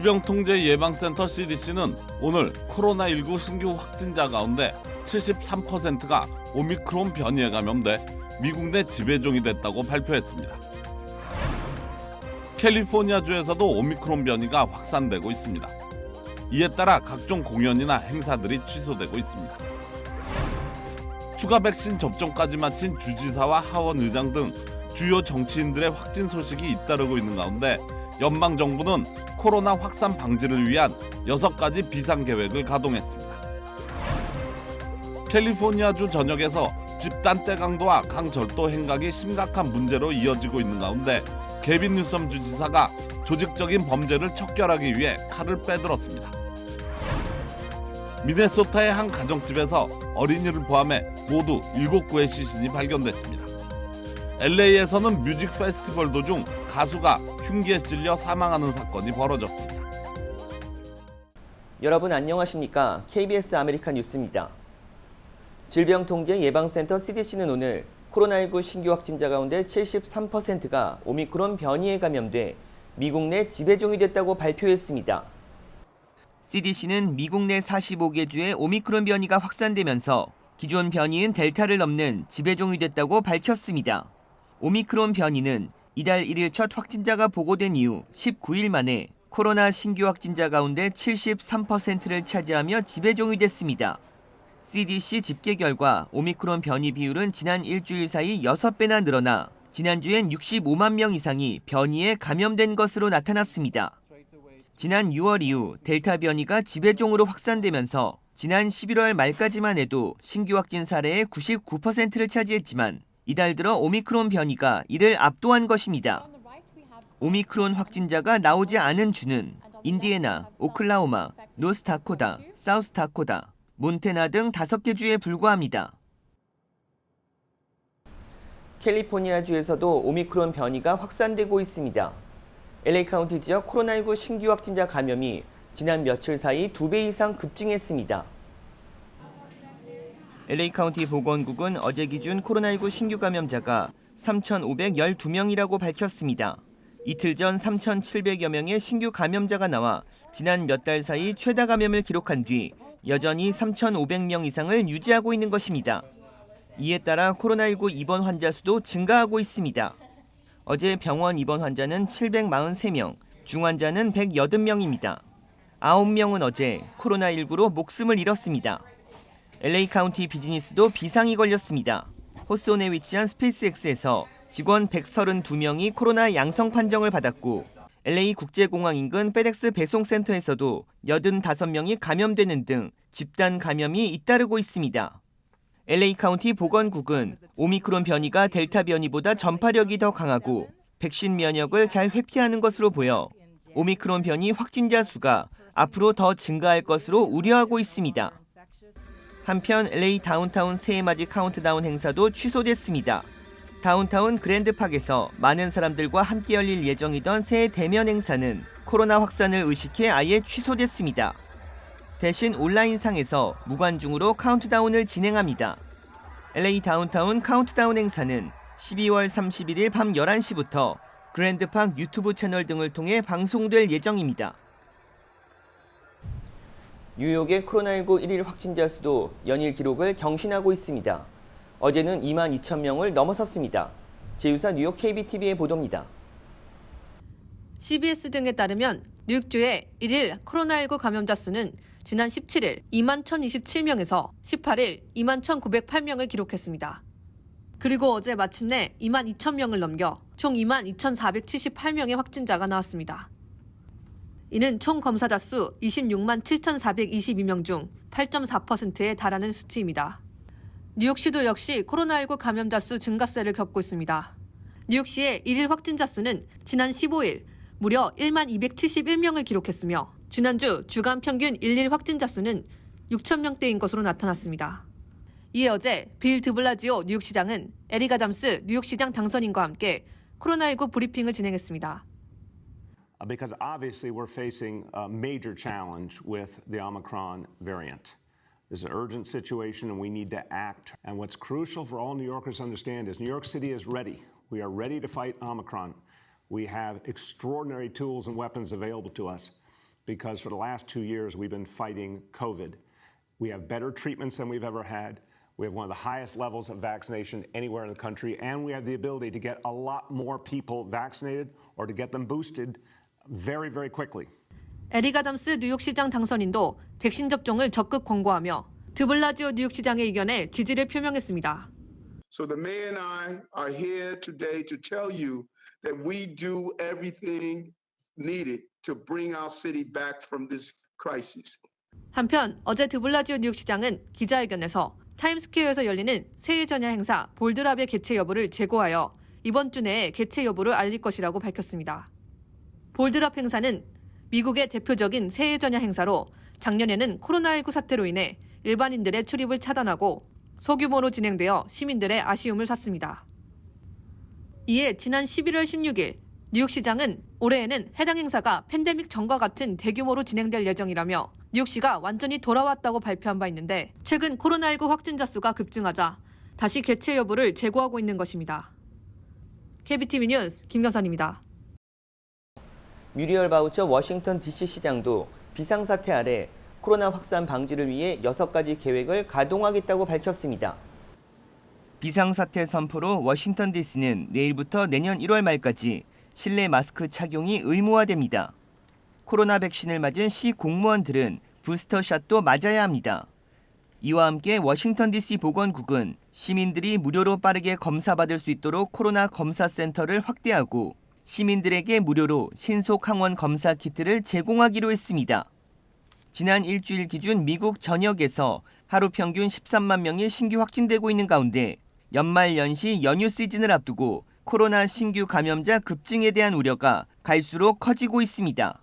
질병통제예방센터 CDC는 오늘 코로나19 신규 확진자 가운데 73%가 오미크론 변이에 감염돼 미국 내 지배종이 됐다고 발표했습니다. 캘리포니아주에서도 오미크론 변이가 확산되고 있습니다. 이에 따라 각종 공연이나 행사들이 취소되고 있습니다. 추가 백신 접종까지 마친 주지사와 하원의장 등 주요 정치인들의 확진 소식이 잇따르고 있는 가운데 연방정부는 코로나 확산 방지를 위한 6가지 비상계획을 가동했습니다. 캘리포니아주 전역에서 집단 떼강도와 강절도 행각이 심각한 문제로 이어지고 있는 가운데 게빈 뉴섬 주지사가 조직적인 범죄를 척결하기 위해 칼을 빼들었습니다. 미네소타의 한 가정집에서 어린이를 포함해 모두 7구의 시신이 발견됐습니다. LA에서는 뮤직 페스티벌 도중 가수가 흉기에 찔려 사망하는 사건이 벌어졌습니다. 여러분 안녕하십니까? KBS 아메리칸 뉴스입니다. 질병통제예방센터 CDC는 오늘 코로나19 신규 확진자 가운데 73%가 오미크론 변이에 감염돼 미국 내 지배종이 됐다고 발표했습니다. CDC는 미국 내 45개 주에 오미크론 변이가 확산되면서 기존 변이인 델타를 넘는 지배종이 됐다고 밝혔습니다. 오미크론 변이는 이달 1일 첫 확진자가 보고된 이후 19일 만에 코로나 신규 확진자 가운데 73%를 차지하며 지배종이 됐습니다. CDC 집계 결과 오미크론 변이 비율은 지난 일주일 사이 6배나 늘어나 지난주엔 65만 명 이상이 변이에 감염된 것으로 나타났습니다. 지난 6월 이후 델타 변이가 지배종으로 확산되면서 지난 11월 말까지만 해도 신규 확진 사례의 99%를 차지했지만 이달 들어 오미크론 변이가 이를 압도한 것입니다. 오미크론 확진자가 나오지 않은 주는 인디애나, 오클라호마, 노스다코다, 사우스다코다, 몬태나 등 5개 주에 불과합니다. 캘리포니아주에서도 오미크론 변이가 확산되고 있습니다. LA 카운티 지역 코로나19 신규 확진자 감염이 지난 며칠 사이 2배 이상 급증했습니다. LA 카운티 보건국은 어제 기준 코로나19 신규 감염자가 3,512명이라고 밝혔습니다. 이틀 전 3,700여 명의 신규 감염자가 나와 지난 몇 달 사이 최다 감염을 기록한 뒤 여전히 3,500명 이상을 유지하고 있는 것입니다. 이에 따라 코로나19 입원 환자 수도 증가하고 있습니다. 어제 병원 입원 환자는 743명, 중환자는 180명입니다. 9명은 어제 코로나19로 목숨을 잃었습니다. LA 카운티 비즈니스도 비상이 걸렸습니다. 호스온에 위치한 스페이스X에서 직원 132명이 코로나 양성 판정을 받았고 LA 국제공항 인근 페덱스 배송센터에서도 85명이 감염되는 등 집단 감염이 잇따르고 있습니다. LA 카운티 보건국은 오미크론 변이가 델타 변이보다 전파력이 더 강하고 백신 면역을 잘 회피하는 것으로 보여 오미크론 변이 확진자 수가 앞으로 더 증가할 것으로 우려하고 있습니다. 한편 LA 다운타운 새해맞이 카운트다운 행사도 취소됐습니다. 다운타운 그랜드팍에서 많은 사람들과 함께 열릴 예정이던 새해 대면 행사는 코로나 확산을 의식해 아예 취소됐습니다. 대신 온라인상에서 무관중으로 카운트다운을 진행합니다. LA 다운타운 카운트다운 행사는 12월 31일 밤 11시부터 그랜드팍 유튜브 채널 등을 통해 방송될 예정입니다. 뉴욕의 코로나19 1일 확진자 수도 연일 기록을 경신하고 있습니다. 어제는 2만 2천 명을 넘어섰습니다. 제유사 뉴욕 KBTV의 보도입니다. CBS 등에 따르면 뉴욕주의 1일 코로나19 감염자 수는 지난 17일 2만 1,027명에서 18일 2만 1,908명을 기록했습니다. 그리고 어제 마침내 2만 2천 명을 넘겨 총 2만 2,478명의 확진자가 나왔습니다. 이는 총 검사자 수 26만 7,422명 중 8.4%에 달하는 수치입니다. 뉴욕시도 역시 코로나19 감염자 수 증가세를 겪고 있습니다. 뉴욕시의 1일 확진자 수는 지난 15일 무려 1만 271명을 기록했으며 지난주 주간 평균 1일 확진자 수는 6천 명대인 것으로 나타났습니다. 이에 어제 빌 드블라지오 뉴욕시장은 에릭 아담스 뉴욕시장 당선인과 함께 코로나19 브리핑을 진행했습니다. Because obviously we're facing a major challenge with the Omicron variant. This is an urgent situation and we need to act. And what's crucial for all New Yorkers to understand is New York City is ready. We are ready to fight Omicron. We have extraordinary tools and weapons available to us. because for the last 2 years we've been fighting COVID. We have better treatments than we've ever had. We have one of the highest levels of vaccination anywhere in the country, and we have the ability to get a lot more people vaccinated or to get them boosted very, very quickly. 에릭 아담스 뉴욕시장 당선인도 백신 접종을 적극 권고하며 드블라지오 뉴욕시장의 의견에 지지를 표명했습니다. So the mayor and I are here today to tell you that we do everything needed to bring our city back from this crisis. 한편 어제 드블라지오 뉴욕시장은 기자회견에서 타임스퀘어에서 열리는 새해 전야 행사 볼드랍의 개최 여부를 재고하여 이번 주 내에 개최 여부를 알릴 것이라고 밝혔습니다. 볼드랍 행사는 미국의 대표적인 새해 전야 행사로 작년에는 코로나19 사태로 인해 일반인들의 출입을 차단하고 소규모로 진행되어 시민들의 아쉬움을 샀습니다. 이에 지난 11월 16일 뉴욕시장은 올해에는 해당 행사가 팬데믹 전과 같은 대규모로 진행될 예정이라며 뉴욕시가 완전히 돌아왔다고 발표한 바 있는데 최근 코로나19 확진자 수가 급증하자 다시 개최 여부를 재고하고 있는 것입니다. KBTV 뉴스 김경선입니다. 뮤리얼 바우처 워싱턴 DC 시장도 비상사태 아래 코로나 확산 방지를 위해 6가지 계획을 가동하겠다고 밝혔습니다. 비상사태 선포로 워싱턴 DC는 내일부터 내년 1월 말까지 실내 마스크 착용이 의무화됩니다. 코로나 백신을 맞은 시 공무원들은 부스터샷도 맞아야 합니다. 이와 함께 워싱턴 DC 보건국은 시민들이 무료로 빠르게 검사받을 수 있도록 코로나 검사센터를 확대하고 시민들에게 무료로 신속 항원 검사 키트를 제공하기로 했습니다. 지난 일주일 기준 미국 전역에서 하루 평균 13만 명이 신규 확진되고 있는 가운데 연말 연시 연휴 시즌을 앞두고 코로나 신규 감염자 급증에 대한 우려가 갈수록 커지고 있습니다.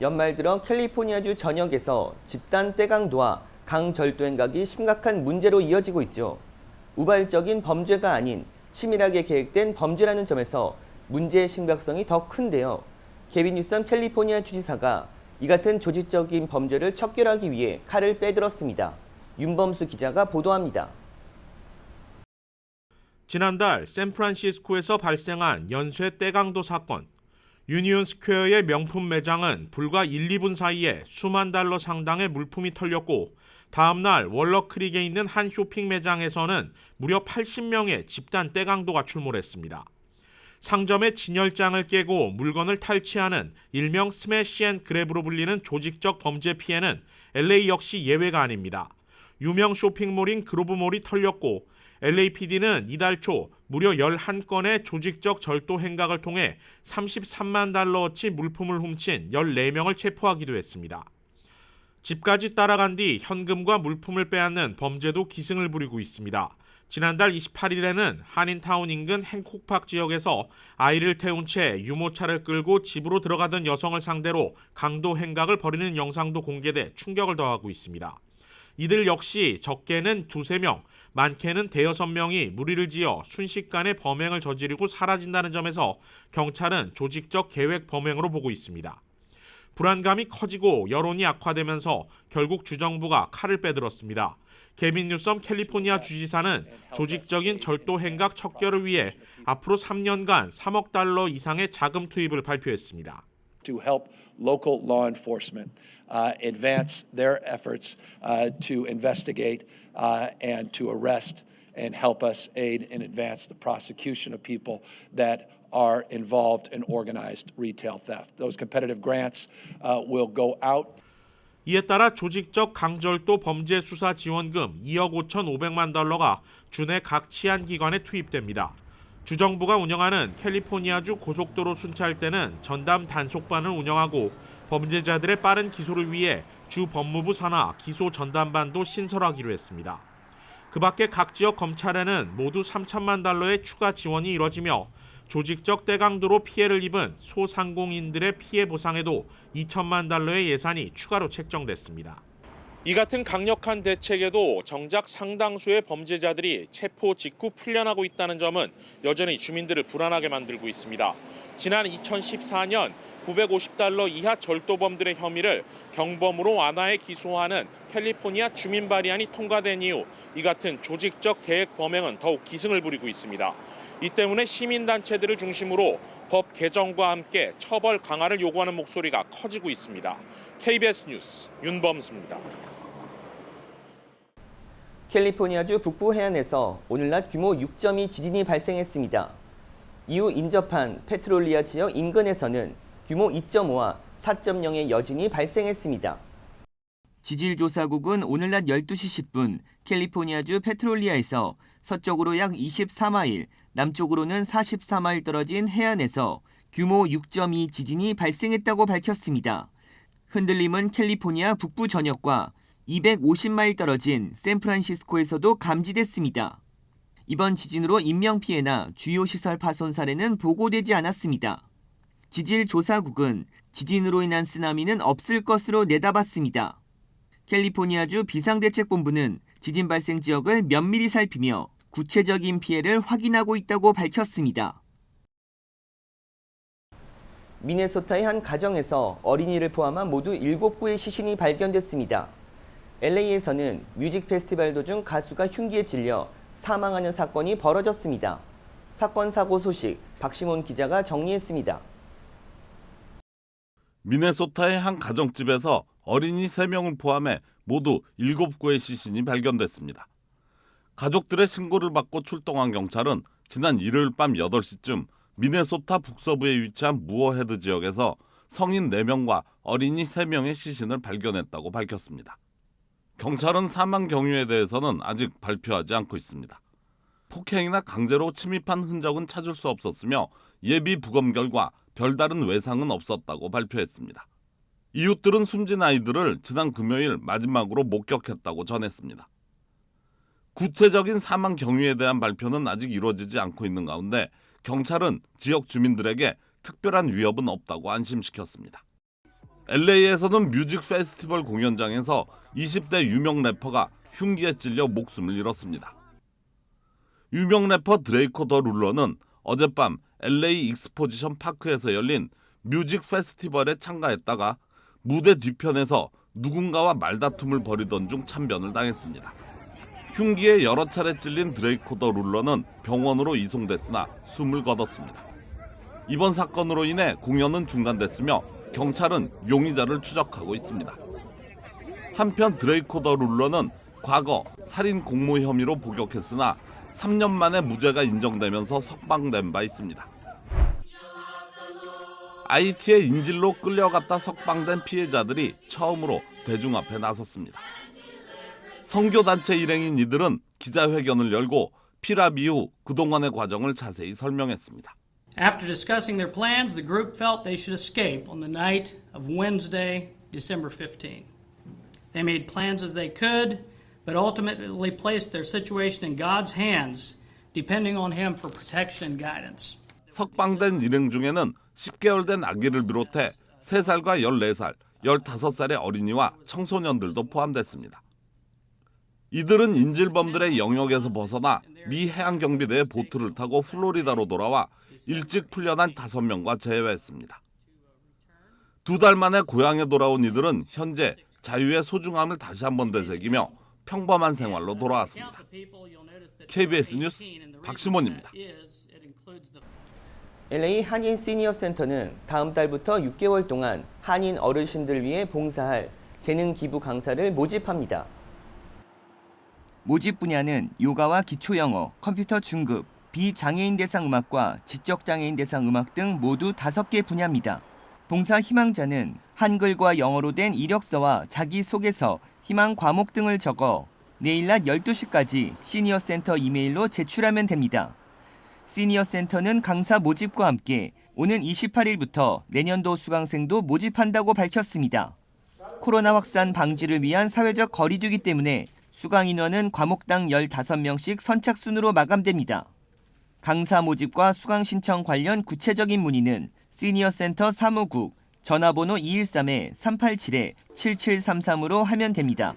연말 들어 캘리포니아주 전역에서 집단 떼강도와 강절도 행각이 심각한 문제로 이어지고 있죠. 우발적인 범죄가 아닌 치밀하게 계획된 범죄라는 점에서 문제의 심각성이 더 큰데요. 게빈 뉴섬 캘리포니아 주지사가 이 같은 조직적인 범죄를 척결하기 위해 칼을 빼들었습니다. 윤범수 기자가 보도합니다. 지난달 샌프란시스코에서 발생한 연쇄 떼강도 사건. 유니온 스퀘어의 명품 매장은 불과 1, 2분 사이에 수만 달러 상당의 물품이 털렸고 다음 날 월러크릭에 있는 한 쇼핑 매장에서는 무려 80명의 집단 떼강도가 출몰했습니다. 상점의 진열장을 깨고 물건을 탈취하는 일명 스매시 앤 그랩으로 불리는 조직적 범죄 피해는 LA 역시 예외가 아닙니다. 유명 쇼핑몰인 그로브몰이 털렸고 LAPD는 이달 초 무려 11건의 조직적 절도 행각을 통해 33만 달러어치 물품을 훔친 14명을 체포하기도 했습니다. 집까지 따라간 뒤 현금과 물품을 빼앗는 범죄도 기승을 부리고 있습니다. 지난달 28일에는 한인타운 인근 행콕팍 지역에서 아이를 태운 채 유모차를 끌고 집으로 들어가던 여성을 상대로 강도 행각을 벌이는 영상도 공개돼 충격을 더하고 있습니다. 이들 역시 적게는 2-3명, 많게는 5-6명이 무리를 지어 순식간에 범행을 저지르고 사라진다는 점에서 경찰은 조직적 계획 범행으로 보고 있습니다. 불안감이 커지고 여론이 악화되면서 결국 주정부가 칼을 빼들었습니다. 게빈 뉴섬 캘리포니아 주지사는 조직적인 절도 행각 척결을 위해 앞으로 3년간 3억 달러 이상의 자금 투입을 발표했습니다. To help local law enforcement advance their efforts to investigate and to arrest and help us aid and advance the prosecution of people that are involved in organized retail theft. Those competitive grants will go out. 이에 따라 조직적 강절도 범죄 수사 지원금 2억 5,500만 달러가 주내 각 치안기관에 투입됩니다. 주정부가 운영하는 캘리포니아주 고속도로 순찰대는 전담 단속반을 운영하고 범죄자들의 빠른 기소를 위해 주 법무부 산하 기소 전담반도 신설하기로 했습니다. 그 밖에 각 지역 검찰에는 모두 3천만 달러의 추가 지원이 이뤄지며 조직적 떼강도로 피해를 입은 소상공인들의 피해 보상에도 2천만 달러의 예산이 추가로 책정됐습니다. 이 같은 강력한 대책에도 정작 상당수의 범죄자들이 체포 직후 풀려나고 있다는 점은 여전히 주민들을 불안하게 만들고 있습니다. 지난 2014년 950달러 이하 절도범들의 혐의를 경범으로 완화해 기소하는 캘리포니아 주민 발의안이 통과된 이후 이 같은 조직적 계획 범행은 더욱 기승을 부리고 있습니다. 이 때문에 시민단체들을 중심으로 법 개정과 함께 처벌 강화를 요구하는 목소리가 커지고 있습니다. KBS 뉴스 윤범수입니다. 캘리포니아주 북부 해안에서 오늘 낮 규모 6.2 지진이 발생했습니다. 이후 인접한 페트롤리아 지역 인근에서는 규모 2.5와 4.0의 여진이 발생했습니다. 지질조사국은 오늘 낮 12시 10분 캘리포니아주 페트롤리아에서 서쪽으로 약 24마일, 남쪽으로는 44마일 떨어진 해안에서 규모 6.2 지진이 발생했다고 밝혔습니다. 흔들림은 캘리포니아 북부 전역과 250마일 떨어진 샌프란시스코에서도 감지됐습니다. 이번 지진으로 인명피해나 주요 시설 파손 사례는 보고되지 않았습니다. 지질조사국은 지진으로 인한 쓰나미는 없을 것으로 내다봤습니다. 캘리포니아주 비상대책본부는 지진 발생 지역을 면밀히 살피며 구체적인 피해를 확인하고 있다고 밝혔습니다. 미네소타의 한 가정에서 어린이를 포함한 모두 7구의 시신이 발견됐습니다. LA에서는 뮤직 페스티벌 도중 가수가 흉기에 찔려 사망하는 사건이 벌어졌습니다. 사건 사고 소식 박시몬 기자가 정리했습니다. 미네소타의 한 가정집에서 어린이 3명을 포함해 모두 7구의 시신이 발견됐습니다. 가족들의 신고를 받고 출동한 경찰은 지난 일요일 밤 8시쯤 미네소타 북서부에 위치한 무어헤드 지역에서 성인 4명과 어린이 3명의 시신을 발견했다고 밝혔습니다. 경찰은 사망 경위에 대해서는 아직 발표하지 않고 있습니다. 폭행이나 강제로 침입한 흔적은 찾을 수 없었으며 예비 부검 결과 별다른 외상은 없었다고 발표했습니다. 이웃들은 숨진 아이들을 지난 금요일 마지막으로 목격했다고 전했습니다. 구체적인 사망 경위에 대한 발표는 아직 이루어지지 않고 있는 가운데 경찰은 지역 주민들에게 특별한 위협은 없다고 안심시켰습니다. LA에서는 뮤직 페스티벌 공연장에서 20대 유명 래퍼가 흉기에 찔려 목숨을 잃었습니다. 유명 래퍼 드레이코 더 룰러는 어젯밤 LA 익스포지션 파크에서 열린 뮤직 페스티벌에 참가했다가 무대 뒤편에서 누군가와 말다툼을 벌이던 중 참변을 당했습니다. 흉기에 여러 차례 찔린 드레이코 더 룰러는 병원으로 이송됐으나 숨을 거뒀습니다. 이번 사건으로 인해 공연은 중단됐으며 경찰은 용의자를 추적하고 있습니다. 한편 드레이코 더 룰러는 과거 살인 공모 혐의로 복역했으나 3년 만에 무죄가 인정되면서 석방된 바 있습니다. IT의 인질로 끌려갔다 석방된 피해자들이 처음으로 대중 앞에 나섰습니다. 선교단체 일행인 이들은 기자회견을 열고 피랍 이후 그동안의 과정을 자세히 설명했습니다. After discussing their plans, the group felt they should escape on the night of Wednesday, December 15. They made plans as they could, but ultimately placed their situation in God's hands, depending on Him for protection and guidance. 석방된 일행 중에는 10개월 된 아기를 비롯해 3살과 14살, 15살의 어린이와 청소년들도 포함됐습니다. 이들은 인질범들의 영역에서 벗어나 미 해양경비대의 보트를 타고 플로리다로 돌아와 일찍 풀려난 5명과 재회했습니다. 2달 만에 고향에 돌아온 이들은 현재 자유의 소중함을 다시 한번 되새기며 평범한 생활로 돌아왔습니다. KBS 뉴스 박시몬입니다. LA 한인 시니어 센터는 다음 달부터 6개월 동안 한인 어르신들 위해 봉사할 재능 기부 강사를 모집합니다. 모집 분야는 요가와 기초영어, 컴퓨터 중급, 비장애인 대상 음악과 지적장애인 대상 음악 등 모두 5개 분야입니다. 봉사 희망자는 한글과 영어로 된 이력서와 자기소개서, 희망 과목 등을 적어 내일 낮 12시까지 시니어 센터 이메일로 제출하면 됩니다. 시니어 센터는 강사 모집과 함께 오는 28일부터 내년도 수강생도 모집한다고 밝혔습니다. 코로나 확산 방지를 위한 사회적 거리두기 때문에 수강 인원은 과목당 15명씩 선착순으로 마감됩니다. 강사 모집과 수강 신청 관련 구체적인 문의는 시니어 센터 사무국 전화번호 213-387-7733으로 하면 됩니다.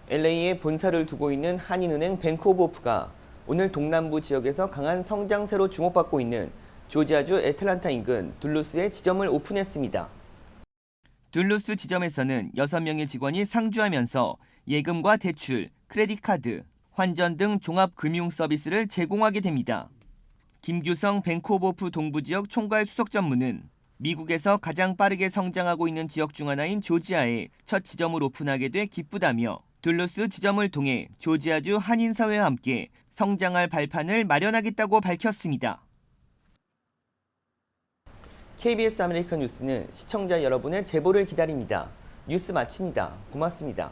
LA에 본사를 두고 있는 한인은행 뱅크 오브 호프가 오늘 동남부 지역에서 강한 성장세로 주목받고 있는 조지아주 애틀란타 인근 둘루스에 지점을 오픈했습니다. 둘루스 지점에서는 6명의 직원이 상주하면서 예금과 대출, 크레딧 카드, 환전 등 종합 금융 서비스를 제공하게 됩니다. 김규성 벤쿠버프 동부지역 총괄 수석 전무는 미국에서 가장 빠르게 성장하고 있는 지역 중 하나인 조지아에 첫 지점을 오픈하게 돼 기쁘다며 둘루스 지점을 통해 조지아주 한인사회와 함께 성장할 발판을 마련하겠다고 밝혔습니다. KBS 아메리칸 뉴스는 시청자 여러분의 제보를 기다립니다. 뉴스 마칩니다. 고맙습니다.